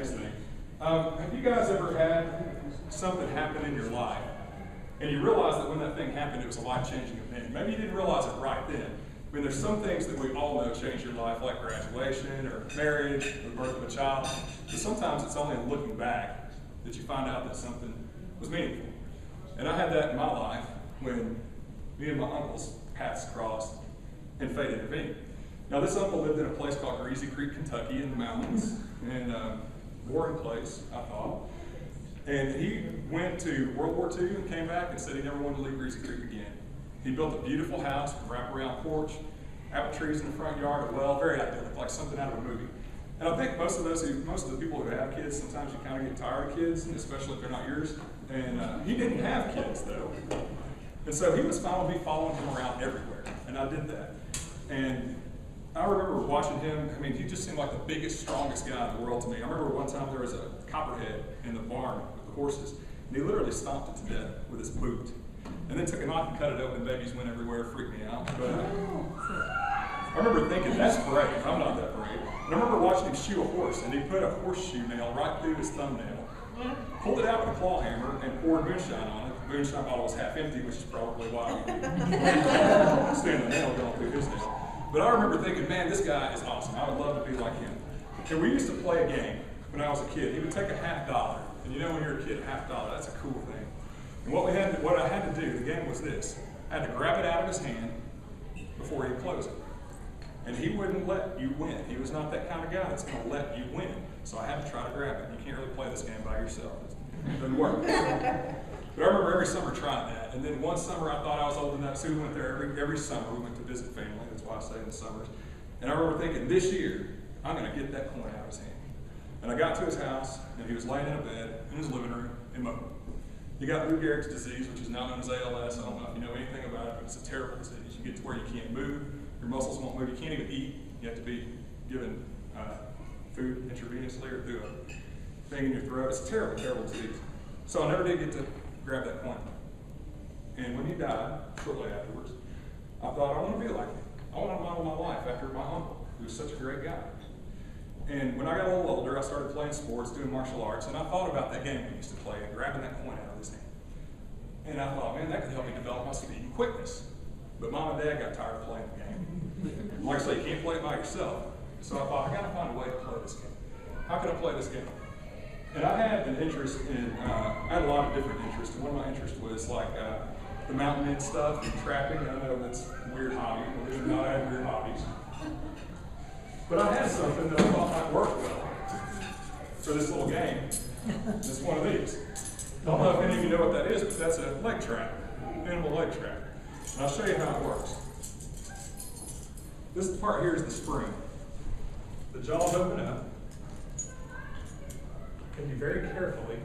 next thing. Have you guys ever had something happen in your life, and you realize that when that thing happened, it was a life-changing event? Maybe you didn't realize it right then. I mean, there's some things that we all know change your life, like graduation, or marriage, or the birth of a child. But sometimes it's only in looking back that you find out that something was meaningful. And I had that in my life when me and my uncle's paths crossed and fate intervened. Now, this uncle lived in a place called Greasy Creek, Kentucky, in the mountains, and boring place, I thought. And he went to World War II and came back and said he never wanted to leave Greasy Creek again. He built a beautiful house with a wraparound porch, apple trees in the front yard, a well, very idyllic, like something out of a movie. And I think most of the people who have kids, sometimes you kind of get tired of kids, and especially if they're not yours. And he didn't have kids, though. And so he was fine with me following him around everywhere, and I did that. And I remember watching him. I mean, he just seemed like the biggest, strongest guy in the world to me. I remember one time there was a copperhead in the barn with the horses, and he literally stomped it to death with his boot. And then took a knife and cut it open. Babies went everywhere, freaked me out. But I remember thinking, that's brave. I'm not that brave. And I remember watching him shoe a horse, and he put a horseshoe nail right through his thumbnail, pulled it out with a claw hammer, and poured moonshine on it. The moonshine bottle was half empty, which is probably why I'm seeing the nail going through his nail. But I remember thinking, man, this guy is awesome. I would love to be like him. And we used to play a game when I was a kid. He would take a $50. And you know when you're a kid, $50, that's a cool thing. And what I had to do, the game was this. I had to grab it out of his hand before he'd close it. And he wouldn't let you win. He was not that kind of guy that's going to let you win. So I had to try to grab it. You can't really play this game by yourself. It doesn't work. But I remember every summer trying that. And then one summer I thought I was old enough, so we went there every summer. We went to visit family. That's why I stay in the summers. And I remember thinking, this year, I'm going to get that coin out of his hand. And I got to his house, and he was laying in a bed in his living room, immobile. He got Lou Gehrig's disease, which is now known as ALS. I don't know if you know anything about it, but it's a terrible disease. You get to where you can't move, your muscles won't move, you can't even eat. You have to be given food intravenously or through a thing in your throat. It's a terrible, terrible disease. So I never did get to grab that coin. And when he died, shortly afterwards, I thought, I want to be like him. I want to model my life after my uncle, who was such a great guy. And when I got a little older, I started playing sports, doing martial arts, and I thought about that game we used to play, grabbing that coin out of his hand. And I thought, man, that could help me develop my speed and quickness. But Mom and Dad got tired of playing the game. Like I say, you can't play it by yourself. So I thought, I got to find a way to play this game. How can I play this game? And I had an interest in, I had a lot of different interests. And one of my interests was like the mountain stuff and trapping. I know that's a weird hobby. Believe it or not, I have weird hobbies. But I had something that I thought might work well for this little game. It's one of these. I don't know if any of you know what that is, but that's a leg trap, animal leg trap. And I'll show you how it works. This part here is the spring. The jaws open up, and you very carefully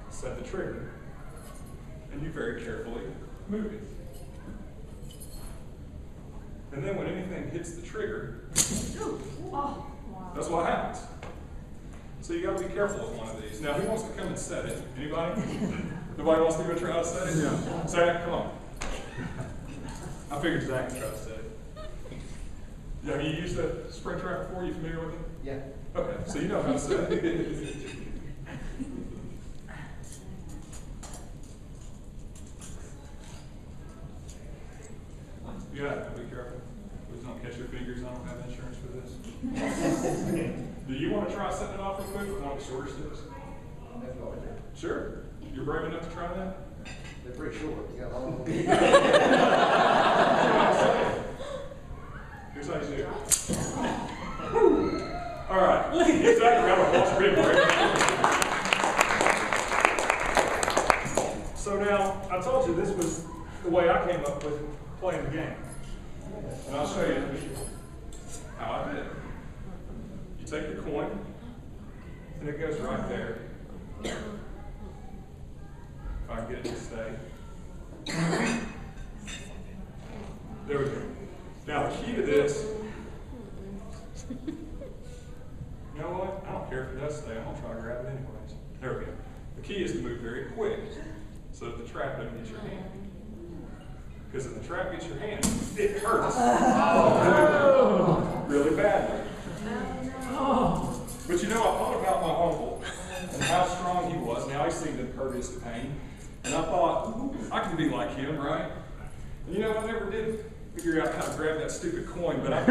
set the trigger, and you very carefully move it. And then when anything hits the trigger, that's what happens. So you got to be careful with one of these. Now, who wants to come and set it? Anybody? Nobody wants to go try to set it? Yeah. Zach, come on. I figured Zach would try to set it. Yeah, have you used the spring trap before? You familiar with it? Yeah. Okay, so you know how to set it. You got it. Be careful. Please don't catch your fingers. I don't have insurance for this. Do you want to try setting it off real quick with one of the shorter sticks? Sure. You're brave enough to try that? They're pretty short. You got long. Here's how you do it. All right. Get Zach around and watch rib break. So now, I told you this was the way I came up with playing the game. And I'll show you how I did it. You take the coin, and it goes right there. If I can get it to stay. There we go. Now the key to this, you know what? I don't care if it does stay. I'm going to try to grab it anyways. There we go. The key is to move very quick so that the trap doesn't get your hand. Because if the trap gets your hand, it hurts. Really badly. But you know, I thought about my And I thought, I can be like him, right? And you know, I never did figure out how to grab that stupid coin, but I